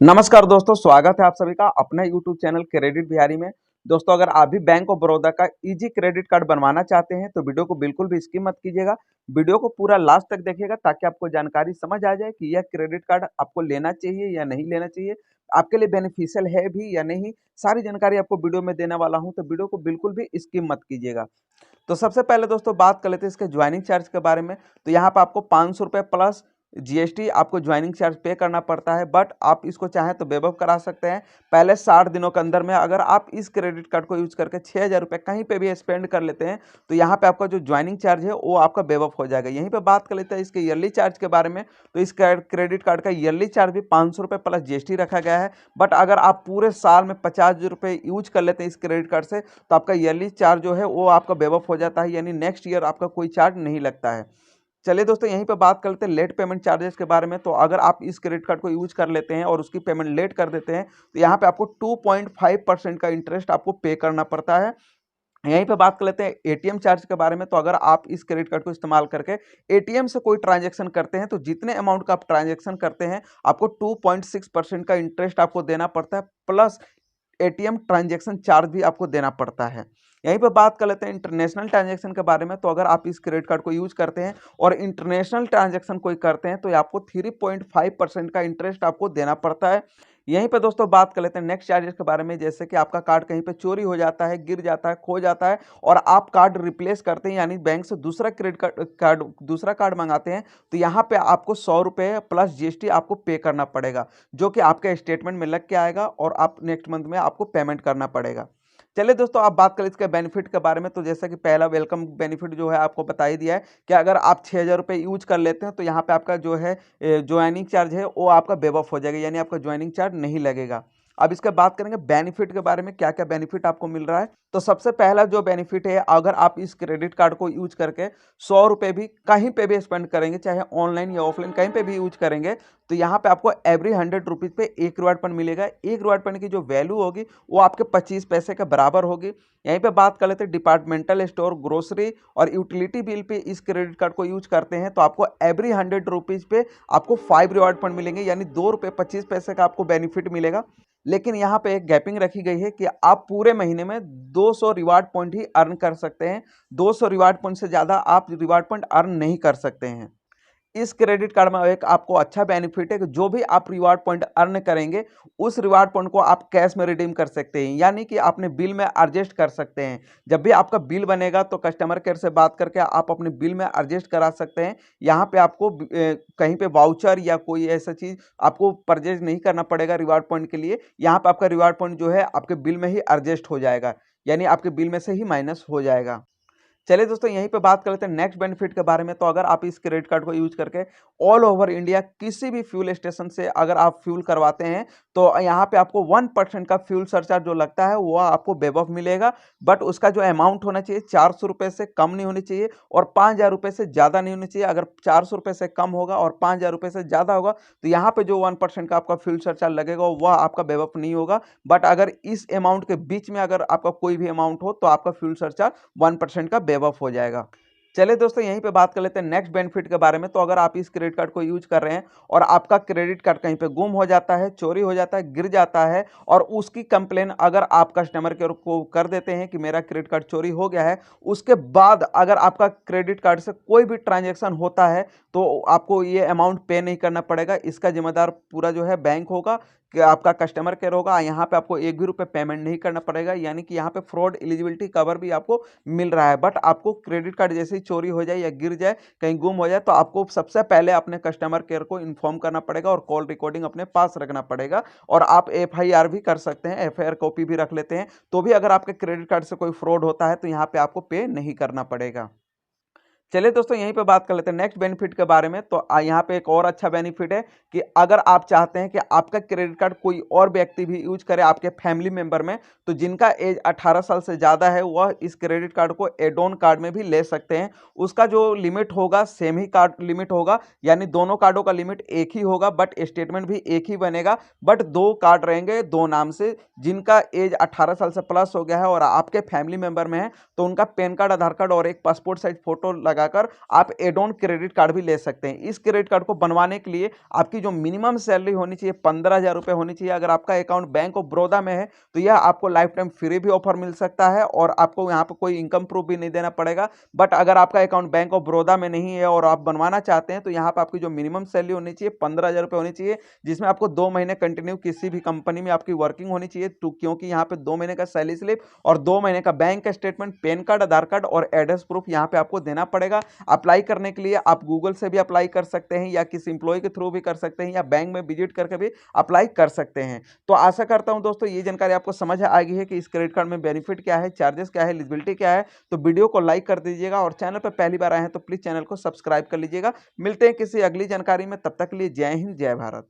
नमस्कार दोस्तों, स्वागत है आप सभी का अपने YouTube चैनल क्रेडिट बिहारी में। दोस्तों, अगर आप भी बैंक ऑफ बड़ौदा का इजी क्रेडिट कार्ड बनवाना चाहते हैं तो वीडियो को बिल्कुल भी स्किप मत कीजिएगा। वीडियो को पूरा लास्ट तक देखिएगा ताकि आपको जानकारी समझ आ जाए कि यह क्रेडिट कार्ड आपको लेना चाहिए या नहीं लेना चाहिए, आपके लिए बेनिफिशियल है भी या नहीं। सारी जानकारी आपको वीडियो में देने वाला हूं, तो वीडियो को बिल्कुल भी स्किप मत कीजिएगा। तो सबसे पहले दोस्तों बात कर लेते हैं इसके ज्वाइनिंग चार्ज के बारे में। तो यहाँ पे आपको 500 रुपये प्लस जीएसटी आपको ज्वाइनिंग चार्ज पे करना पड़ता है, बट आप इसको चाहें तो वेव ऑफ करा सकते हैं। पहले 60 दिनों के अंदर में अगर आप इस क्रेडिट कार्ड को यूज करके 6000 रुपये कहीं पे भी स्पेंड कर लेते हैं तो यहाँ पे आपका जो ज्वाइनिंग चार्ज है वो आपका वेव ऑफ हो जाएगा। यहीं पे बात कर लेते हैं इसके ईयरली चार्ज के बारे में। तो इस क्रेडिट कार्ड का ईयरली चार्ज भी 500 रुपये प्लस जीएसटी रखा गया है, बट अगर आप पूरे साल में 50 रुपये यूज कर लेते हैं इस क्रेडिट कार्ड से तो आपका ईयरली चार्ज जो है वो आपका वेव ऑफ हो जाता है, यानी नेक्स्ट ईयर आपका कोई चार्ज नहीं लगता है। चलिए दोस्तों, यहीं पे बात कर लेते हैं लेट पेमेंट चार्जेस के बारे में। तो अगर आप इस क्रेडिट कार्ड को यूज कर लेते हैं और उसकी पेमेंट लेट कर देते हैं तो यहाँ पे आपको 2.5% का इंटरेस्ट आपको पे करना पड़ता है। यहीं पे बात कर लेते हैं एटीएम चार्ज के बारे में। तो अगर आप इस क्रेडिट कार्ड को इस्तेमाल करके एटीएम से कोई ट्रांजैक्शन करते हैं तो जितने अमाउंट का आप ट्रांजैक्शन करते हैं आपको 2.6% का इंटरेस्ट आपको देना पड़ता है, प्लस एटीएम ट्रांजैक्शन चार्ज भी आपको देना पड़ता है। यहीं पे बात कर लेते हैं इंटरनेशनल ट्रांजैक्शन के बारे में। तो अगर आप इस क्रेडिट कार्ड को यूज करते हैं और इंटरनेशनल ट्रांजैक्शन कोई करते हैं तो ये आपको 3.5% का इंटरेस्ट आपको देना पड़ता है। यहीं पे दोस्तों बात कर लेते हैं नेक्स्ट चार्जेस के बारे में। जैसे कि आपका कार्ड कहीं पे चोरी हो जाता है, गिर जाता है, खो जाता है और आप कार्ड रिप्लेस करते हैं, यानी बैंक से दूसरा क्रेडिट कार्ड दूसरा कार्ड मंगाते हैं, तो यहाँ पे आपको 100 रुपये प्लस जीएसटी आपको पे करना पड़ेगा, जो कि आपके स्टेटमेंट में लग के आएगा और आप नेक्स्ट मंथ में आपको पेमेंट करना पड़ेगा। चलिए दोस्तों, आप बात करें इसके बेनिफिट के बारे में। तो जैसा कि पहला वेलकम बेनिफिट जो है आपको बता ही दिया है कि अगर आप 6000 रुपये यूज कर लेते हैं तो यहाँ पे आपका जो है ज्वाइनिंग चार्ज है वो आपका वेव ऑफ हो जाएगा, यानी आपका ज्वाइनिंग चार्ज नहीं लगेगा। अब इसके बात करेंगे बेनिफिट के बारे में, क्या क्या बेनिफिट आपको मिल रहा है। तो सबसे पहला जो बेनिफिट है, अगर आप इस क्रेडिट कार्ड को यूज करके 100 रुपये भी कहीं पे भी स्पेंड करेंगे, चाहे ऑनलाइन या ऑफलाइन कहीं पे भी यूज करेंगे, तो यहाँ पे आपको एवरी 100 रुपीज़ पे 1 रिवार्ड पॉइंट मिलेगा। 1 रिवार्ड पॉइंट की जो वैल्यू होगी वो आपके 25 पैसे के बराबर होगी। यहीं पे बात कर लेते हैं डिपार्टमेंटल स्टोर, ग्रोसरी और यूटिलिटी बिल पे इस क्रेडिट कार्ड को यूज करते हैं तो आपको एवरी 100 रुपीज़ पे आपको 5 रिवार्ड पॉइंट मिलेंगे, यानी 2 रुपये 25 पैसे का आपको बेनिफिट मिलेगा। लेकिन यहाँ पे एक गैपिंग रखी गई है कि आप पूरे महीने में 200 रिवार्ड पॉइंट ही अर्न कर सकते हैं। 200 रिवार्ड पॉइंट से ज़्यादा आप रिवार्ड पॉइंट अर्न नहीं कर सकते हैं। इस क्रेडिट कार्ड में एक आपको अच्छा बेनिफिट है कि जो भी आप रिवार्ड पॉइंट अर्न करेंगे उस रिवार्ड पॉइंट को आप कैश में रिडीम कर सकते हैं, यानी कि आपने बिल में एडजस्ट कर सकते हैं। जब भी आपका बिल बनेगा तो कस्टमर केयर से बात करके आप अपने बिल में एडजस्ट करा सकते हैं। यहाँ पे आपको कहीं पे वाउचर या कोई ऐसा चीज़ आपको परचेज नहीं करना पड़ेगा रिवार्ड पॉइंट के लिए। यहाँ पे आपका रिवार्ड पॉइंट जो है आपके बिल में ही एडजस्ट हो जाएगा, यानी आपके बिल में से ही माइनस हो जाएगा। चलिए दोस्तों, यहीं पे बात कर लेते हैं नेक्स्ट बेनिफिट के बारे में। तो अगर आप इस क्रेडिट कार्ड को यूज करके ऑल ओवर इंडिया किसी भी फ्यूल स्टेशन से अगर आप फ्यूल करवाते हैं तो यहाँ पे आपको 1% का फ्यूल सरचार्ज जो लगता है वो आपको वेव ऑफ मिलेगा, बट उसका जो अमाउंट होना चाहिए 400 रुपये से कम नहीं होनी चाहिए और 5000 रुपये से ज़्यादा नहीं होनी चाहिए। अगर 400 रुपये से कम होगा और 5000 रुपये से ज़्यादा होगा तो यहाँ पे जो 1% का आपका फ्यूल सरचार्ज लगेगा वह आपका वेव ऑफ नहीं होगा। बट अगर इस अमाउंट के बीच में अगर आपका कोई भी अमाउंट हो तो आपका फ्यूल सरचार्ज 1% का वेव ऑफ हो जाएगा। चलिए दोस्तों, यहीं पे बात कर लेते हैं नेक्स्ट बेनिफिट के बारे में। तो अगर आप इस क्रेडिट कार्ड को यूज कर रहे हैं और आपका क्रेडिट कार्ड कहीं पे गुम हो जाता है, चोरी हो जाता है, गिर जाता है और उसकी कंप्लेन अगर आप कस्टमर केयर को कर देते हैं कि मेरा क्रेडिट कार्ड चोरी हो गया है, उसके बाद अगर आपका क्रेडिट कार्ड से कोई भी ट्रांजैक्शन होता है तो आपको ये अमाउंट पे नहीं करना पड़ेगा। इसका जिम्मेदार पूरा जो है बैंक होगा कि आपका कस्टमर केयर होगा। यहाँ पे आपको 1 भी रुपये पेमेंट नहीं करना पड़ेगा, यानी कि यहाँ पे फ्रॉड एलिजिबिलिटी कवर भी आपको मिल रहा है। बट आपको क्रेडिट कार्ड जैसे ही चोरी हो जाए या गिर जाए, कहीं गुम हो जाए, तो आपको सबसे पहले अपने कस्टमर केयर को इन्फॉर्म करना पड़ेगा और कॉल रिकॉर्डिंग अपने पास रखना पड़ेगा। और आप एफआईआर भी कर सकते हैं, एफआईआर कॉपी भी रख लेते हैं, तो भी अगर आपके क्रेडिट कार्ड से कोई फ्रॉड होता है तो यहाँ पे आपको पे नहीं करना पड़ेगा। चलिए दोस्तों, यहीं पे बात कर लेते हैं नेक्स्ट बेनिफिट के बारे में। तो यहाँ पे एक और अच्छा बेनिफिट है कि अगर आप चाहते हैं कि आपका क्रेडिट कार्ड कोई और व्यक्ति भी यूज करे आपके फैमिली मेंबर में, तो जिनका एज 18 साल से ज़्यादा है वह इस क्रेडिट कार्ड को एड ऑन कार्ड में भी ले सकते हैं। उसका जो लिमिट होगा सेम ही कार्ड लिमिट होगा, यानी दोनों कार्डों का लिमिट एक ही होगा, बट स्टेटमेंट भी एक ही बनेगा। बट 2 कार्ड रहेंगे 2 नाम से। जिनका एज 18 साल से प्लस हो गया है और आपके फैमिली मेंबर में है तो उनका पैन कार्ड, आधार कार्ड और एक पासपोर्ट साइज फोटो लगा लगाकर आप एड ऑन क्रेडिट कार्ड भी ले सकते हैं। इस क्रेडिट कार्ड को बनवाने के लिए आपकी जो मिनिमम सैलरी होनी चाहिए 15,000 रुपए होनी चाहिए। अगर आपका अकाउंट बैंक ऑफ बड़ौदा में है तो यह आपको लाइफ टाइम फ्री भी ऑफर मिल सकता है और आपको यहाँ पर कोई इनकम प्रूफ भी नहीं देना पड़ेगा। बट अगर आपका अकाउंट बैंक ऑफ बड़ौदा में नहीं है और आप बनवाना चाहते हैं तो यहाँ पर आपकी जो मिनिमम सैलरी होनी चाहिए 15,000 रुपए होनी चाहिए, जिसमें आपको 2 महीने कंटिन्यू किसी भी कंपनी में आपकी वर्किंग होनी चाहिए। तो क्योंकि यहाँ पे 2 महीने का सैलरी स्लिप और 2 महीने का बैंक स्टेटमेंट, पैन कार्ड, आधार कार्ड और एड्रेस प्रूफ यहाँ पे आपको देना पड़ेगा। अप्लाई करने के लिए आप गूगल से भी अप्लाई कर सकते हैं या किसी एम्प्लॉय के थ्रू भी कर सकते हैं या बैंक में विजिट करके भी अप्लाई कर सकते हैं। तो आशा करता हूं दोस्तों ये जानकारी आपको समझ आ गई है कि इस क्रेडिट कार्ड में बेनिफिट क्या है, चार्जेस क्या है, एलिजिबिलिटी क्या है। तो वीडियो को लाइक कर दीजिएगा और चैनल पर पहली बार आए हैं तो प्लीज चैनल को सब्सक्राइब कर लीजिएगा। मिलते हैं किसी अगली जानकारी में, तब तक के लिए जय हिंद, जय भारत।